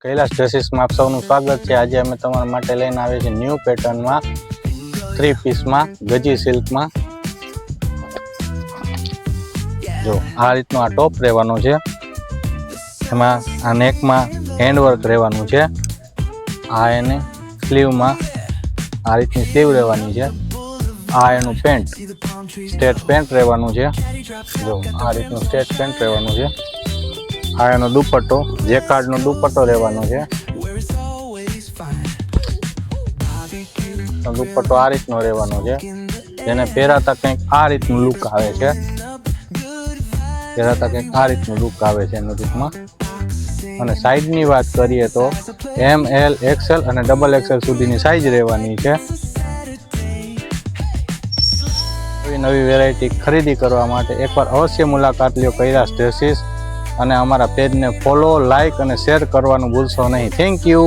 કૈલાસ ડ્રેસીસમાં આપ સૌનું સ્વાગત છે। આજે અમે તમારા માટે લઈને આવ્યા છીએ ન્યૂ પેટર્નમાં 3 પીસમાં ગજી સિલ્કમાં। જો આ રીતનો આ ટોપ રહેવાનો છે, એમાં આ નેકમાં હેન્ડવર્ક રહેવાનું છે, આ એને સ્લીવમાં આ રીતની સ્લીવ રહેવાની છે, આ એનું પેન્ટ સ્ટ્રેટ પેન્ટ રહેવાનું છે। જો આ રીતનું સ્ટ્રેટ પેન્ટ રહેવાનું છે, આ એનો દુપટ્ટો જેકાર્ડનો દુપટ્ટો રહેવાનો છે। દુપટ્ટો આ રીતનો રહેવાનો છે, જેને પહેરાતા કંઈક આ રીતનું લુક આવે છે, પહેરાતા કંઈક આ રીતનું લુક આવે છે એનું ટૂંકમાં। અને સાઈઝની વાત કરીએ તો એમ, એલ, એક્સએલ અને ડબલ એક્સએલ સુધીની સાઈઝ રહેવાની છે। નવી વેરાયટી ખરીદી કરવા માટે એકવાર અવશ્ય મુલાકાત લ્યો કૈલાસ ડ્રેસીસ, અને અમારા પેજને ફોલો, લાઇક અને શેર કરવાનું ભૂલશો નહીં। Thank you.